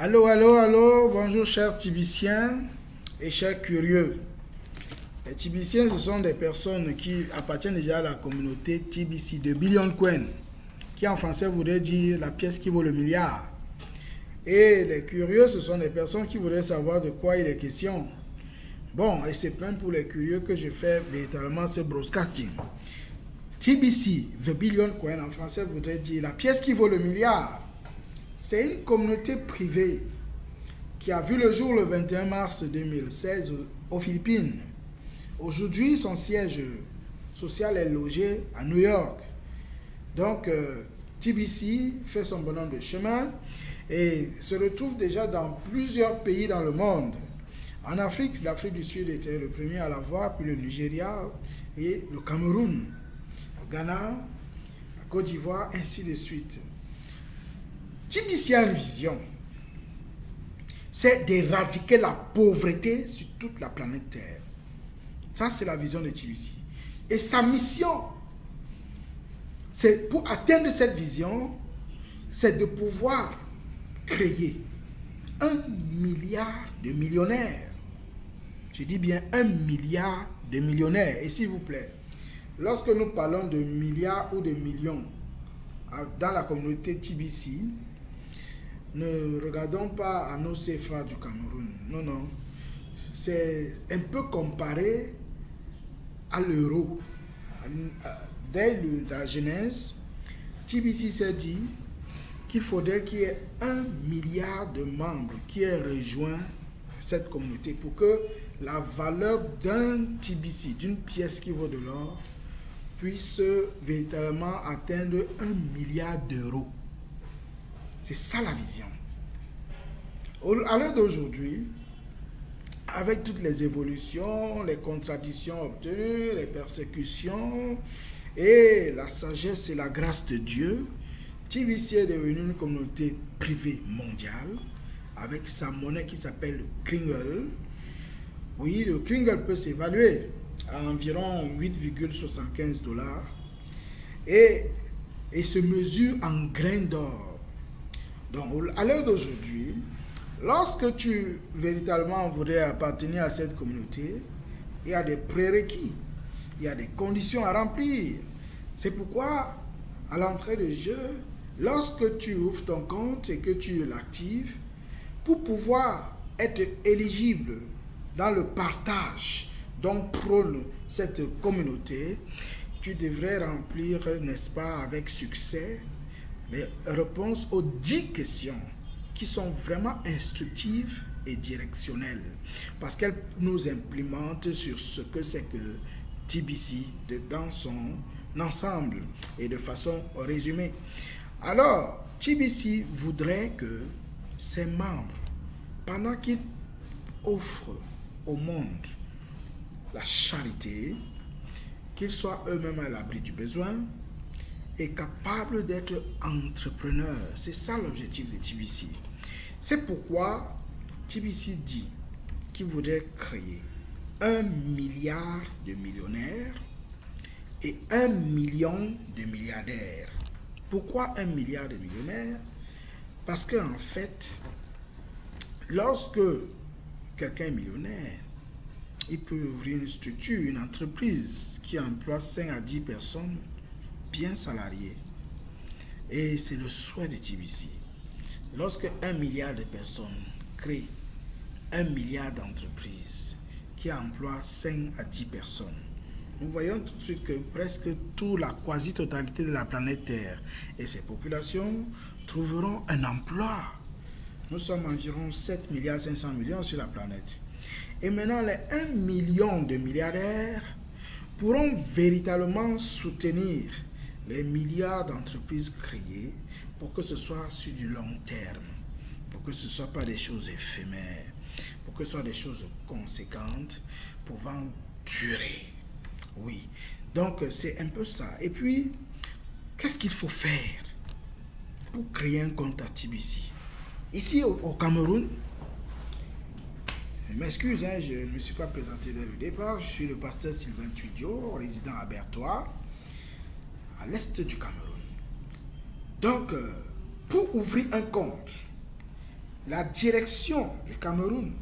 Allô, allô, allô, bonjour chers Tibiciens et chers curieux. Les Tibiciens, ce sont des personnes qui appartiennent déjà à la communauté TBC de Billion Coin, qui en français voudrait dire la pièce qui vaut le milliard. Et les curieux, ce sont des personnes qui voudraient savoir de quoi il est question. Bon, et c'est même pour les curieux que je fais véritablement ce broadcasting. TBC, The Billion Coin, en français voudrait dire la pièce qui vaut le milliard. C'est une communauté privée qui a vu le jour le 21 mars 2016 aux Philippines. Aujourd'hui, son siège social est logé à New York. Donc, TBC fait son bonhomme de chemin et se retrouve déjà dans plusieurs pays dans le monde. En Afrique, l'Afrique du Sud était le premier à l'avoir, puis le Nigeria et le Cameroun, le Ghana, la Côte d'Ivoire, ainsi de suite. TBC a une vision, c'est d'éradiquer la pauvreté sur toute la planète Terre. Ça, c'est la vision de TBC. Et sa mission, c'est pour atteindre cette vision, c'est de pouvoir créer 1 milliard de millionnaires. Je dis bien 1 milliard de millionnaires. Et s'il vous plaît, lorsque nous parlons de milliards ou de millions dans la communauté TBC, ne regardons pas à nos CFA du Cameroun. Non, non. C'est un peu comparé à l'euro. Dès la genèse, TBC s'est dit qu'il faudrait qu'il y ait 1 milliard de membres qui aient rejoint cette communauté pour que la valeur d'un TBC, d'une pièce qui vaut de l'or, puisse véritablement atteindre 1 milliard d'euros. C'est ça la vision. À l'heure d'aujourd'hui, avec toutes les évolutions, les contradictions obtenues, les persécutions et la sagesse et la grâce de Dieu, TBC est devenue une communauté privée mondiale avec sa monnaie qui s'appelle Kringle. Oui, le Kringle peut s'évaluer à environ 8,75 $ et se mesure en grains d'or. Donc, à l'heure d'aujourd'hui, lorsque tu véritablement voudrais appartenir à cette communauté, il y a des prérequis, il y a des conditions à remplir. C'est pourquoi, à l'entrée de jeu, lorsque tu ouvres ton compte et que tu l'actives, pour pouvoir être éligible dans le partage dont prône cette communauté, tu devrais remplir, n'est-ce pas, avec succès, les réponses aux 10 questions qui sont vraiment instructives et directionnelles parce qu'elles nous implémentent sur ce que c'est que TBC dans son ensemble et de façon résumée. Alors, TBC voudrait que ses membres, pendant qu'ils offrent au monde la charité, qu'ils soient eux-mêmes à l'abri du besoin, est capable d'être entrepreneur. C'est ça l'objectif de TBC. C'est pourquoi TBC dit qu'il voudrait créer 1 milliard de millionnaires et 1 million de milliardaires. Pourquoi 1 milliard de millionnaires? Parce qu'en fait, lorsque quelqu'un est millionnaire, il peut ouvrir une structure, une entreprise qui emploie 5 à 10 personnes bien salariés. Et c'est le souhait de TBC. Lorsque 1 milliard de personnes créent 1 milliard d'entreprises qui emploient 5 à 10 personnes, nous voyons tout de suite que presque toute la quasi-totalité de la planète Terre et ses populations trouveront un emploi. Nous sommes environ 7,5 milliards sur la planète. Et maintenant, les 1 million de milliardaires pourront véritablement soutenir les milliards d'entreprises créées pour que ce soit sur du long terme, pour que ce ne soit pas des choses éphémères, pour que ce soit des choses conséquentes, pouvant durer. Oui, donc c'est un peu ça. Et puis, qu'est-ce qu'il faut faire pour créer un compte à TBC? Ici au Cameroun, je m'excuse, je ne me suis pas présenté dès le départ, je suis le pasteur Sylvain Tudio, résident à Bertois, à l'est du Cameroun. Donc, pour ouvrir un compte, La direction du Cameroun,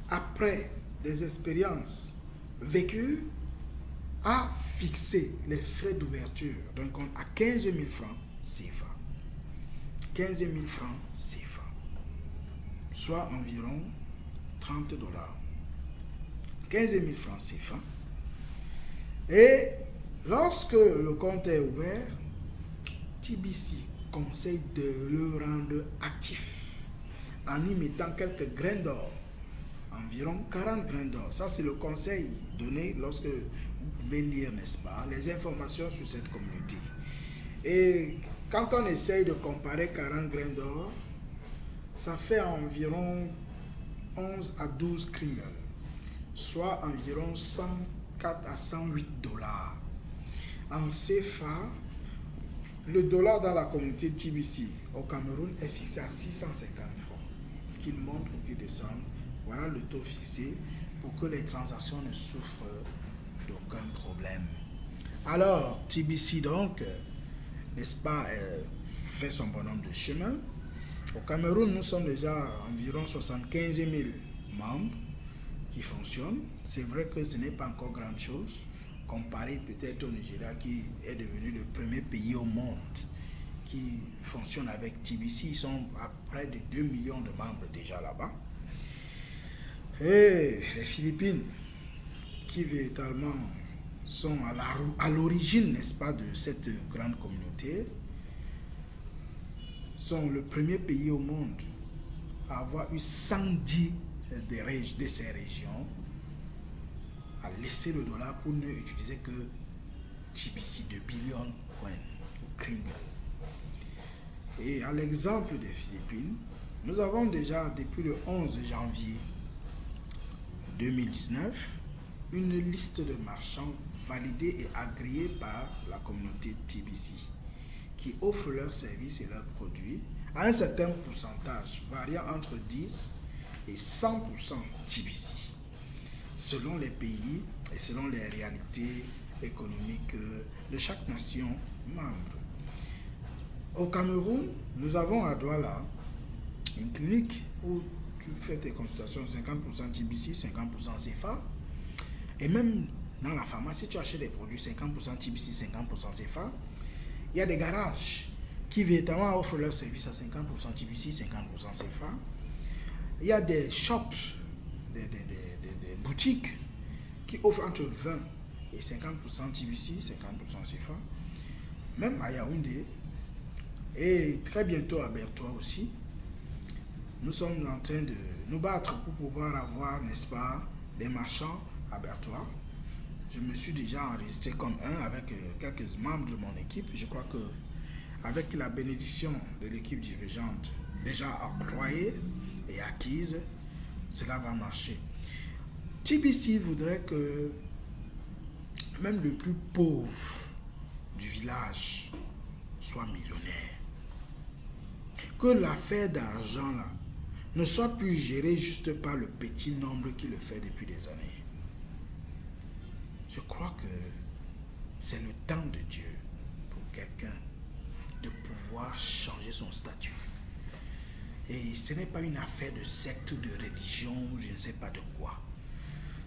après des expériences vécues, a fixé les frais d'ouverture d'un compte à 15 000 francs CFA. 15 000 francs CFA, soit environ 30 dollars. 15 000 francs CFA. Et lorsque le compte est ouvert, TBC conseille de le rendre actif en y mettant quelques grains d'or, environ 40 grains d'or. Ça, c'est le conseil donné lorsque vous pouvez lire, n'est-ce pas, les informations sur cette communauté. Et quand on essaye de comparer 40 grains d'or, ça fait environ 11 à 12 kringles, soit environ 104 à 108 dollars. En CFA, le dollar dans la communauté TBC au Cameroun est fixé à 650 francs. Qu'il monte ou qu'il descende, voilà le taux fixé pour que les transactions ne souffrent d'aucun problème. Alors, TBC donc, n'est-ce pas, fait son bonhomme de chemin. Au Cameroun, nous sommes déjà environ 75 000 membres qui fonctionnent. C'est vrai que ce n'est pas encore grande chose, comparé peut-être au Nigeria qui est devenu le premier pays au monde qui fonctionne avec TBC. Ils sont à près de 2 millions de membres déjà là-bas. Et les Philippines, qui véritablement sont à l'origine, n'est-ce pas, de cette grande communauté, sont le premier pays au monde à avoir eu 110 de ces régions à laisser le dollar pour ne utiliser que TBC de billion coin ou kringle. Et à l'exemple des Philippines, nous avons déjà depuis le 11 janvier 2019 une liste de marchands validés et agréés par la communauté TBC qui offrent leurs services et leurs produits à un certain pourcentage variant entre 10 et 100% TBC selon les pays et selon les réalités économiques de chaque nation membre. Au Cameroun, nous avons à Douala une clinique où tu fais tes consultations 50% TBC, 50% CFA. Et même dans la pharmacie, tu achètes des produits 50% TBC, 50% CFA. Il y a des garages qui véritablement offrent leurs services à 50% TBC, 50% CFA. Il y a des shops, des boutiques qui offrent entre 20 et 50% TBC, 50% CFA. Même à Yaoundé et très bientôt à Bertois aussi. Nous sommes en train de nous battre pour pouvoir avoir, n'est-ce pas, des marchands à Bertois. Je me suis déjà enregistré comme un avec quelques membres de mon équipe. Je crois que avec la bénédiction de l'équipe dirigeante déjà octroyée et acquise, cela va marcher. TBC voudrait que même le plus pauvre du village soit millionnaire. Que l'affaire d'argent là ne soit plus gérée juste par le petit nombre qui le fait depuis des années. Je crois que c'est le temps de Dieu pour quelqu'un de pouvoir changer son statut. Et ce n'est pas une affaire de secte, de religion, je ne sais pas de quoi.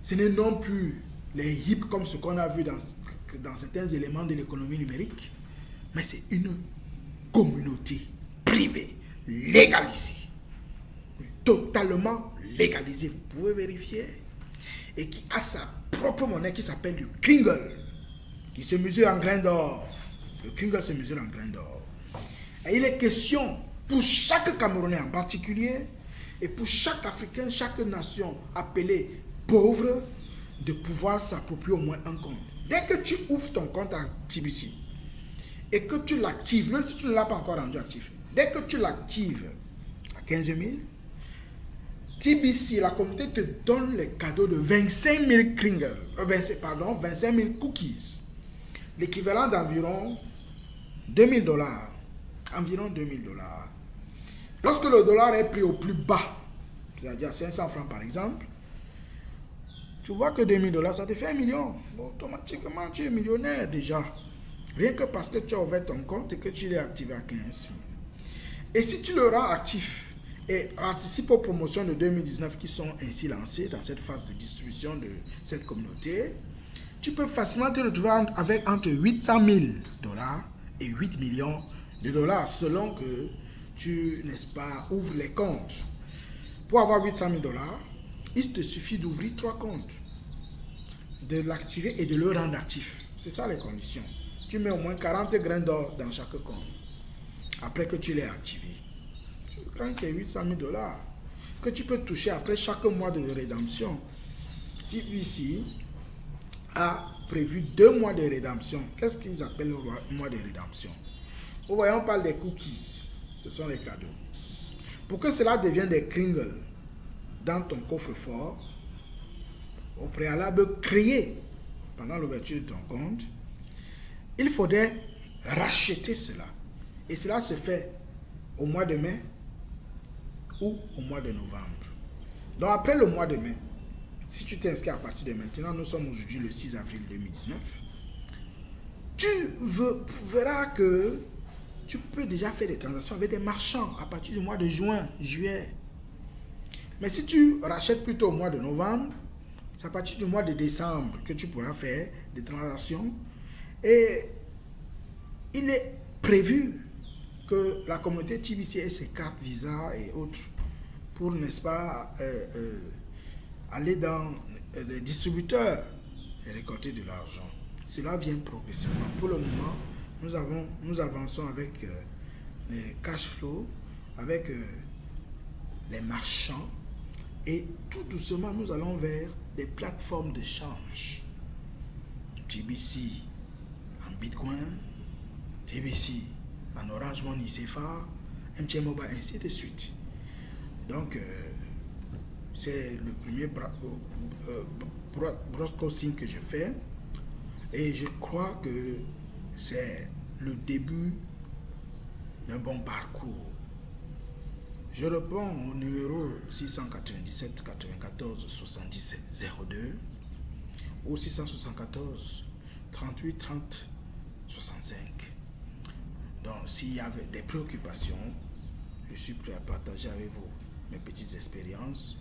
Ce n'est non plus les hips comme ce qu'on a vu dans certains éléments de l'économie numérique, mais c'est une communauté privée, légalisée, totalement légalisée. Vous pouvez vérifier. Et qui a sa propre monnaie qui s'appelle le kringle, qui se mesure en grains d'or. Le kringle se mesure en grains d'or. Et il est question pour chaque Camerounais en particulier et pour chaque Africain, chaque nation appelée pauvre, de pouvoir s'approprier au moins un compte. Dès que tu ouvres ton compte à TBC et que tu l'actives, même si tu ne l'as pas encore rendu actif, dès que tu l'actives à 15 000, TBC, la communauté te donne les cadeaux de 25 000 kringles, 25 000 cookies, l'équivalent d'environ 2 000 $, environ 2 000 $. Lorsque le dollar est pris au plus bas, c'est-à-dire 500 francs par exemple, tu vois que 2 000 $, ça te fait 1 million. Bon, automatiquement, tu es millionnaire déjà. Rien que parce que tu as ouvert ton compte et que tu l'as activé à 15 000. Et si tu le rends actif et participe aux promotions de 2019 qui sont ainsi lancées dans cette phase de distribution de cette communauté, tu peux facilement te retrouver avec entre 800 000 dollars et 8 millions de dollars selon que tu, n'est-ce pas, ouvres les comptes. Pour avoir 800 000 dollars, il te suffit d'ouvrir 3 comptes, de l'activer et de le rendre actif. C'est ça les conditions. Tu mets au moins 40 grains d'or dans chaque compte après que tu l'aies activé. Quand tu as 800 000 dollars que tu peux toucher après chaque mois de rédemption, TBC a prévu 2 mois de rédemption. Qu'est-ce qu'ils appellent le mois de rédemption? Vous voyez, on parle des cookies. Ce sont les cadeaux. Pour que cela devienne des kringles dans ton coffre-fort, au préalable créé pendant l'ouverture de ton compte, il faudrait racheter cela. Et cela se fait au mois de mai ou au mois de novembre. Donc après le mois de mai, si tu t'inscris à partir de maintenant, nous sommes aujourd'hui le 6 avril 2019, tu verras que tu peux déjà faire des transactions avec des marchands à partir du mois de juin, juillet. Mais si tu rachètes plutôt au mois de novembre, c'est à partir du mois de décembre que tu pourras faire des transactions. Et il est prévu que la communauté TBC ait ses cartes Visa et autres pour, n'est-ce pas, aller dans les distributeurs et récolter de l'argent. Cela vient progressivement. Pour le moment, nous avançons avec les cash flows, avec les marchands, et tout doucement, nous allons vers des plateformes d'échange. TBC en Bitcoin, TBC en Orange Money CFA, MTN Mobile, ainsi de suite. Donc, c'est le premier broadcasting que je fais. Et je crois que c'est le début d'un bon parcours. Je réponds au numéro 697 94 70 02 ou 674 38 30 65. Donc, s'il y avait des préoccupations, je suis prêt à partager avec vous mes petites expériences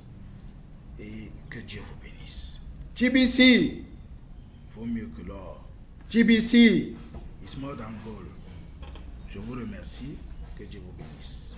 et que Dieu vous bénisse. TBC vaut mieux que l'or. TBC is more than gold. Je vous remercie. Que Dieu vous bénisse.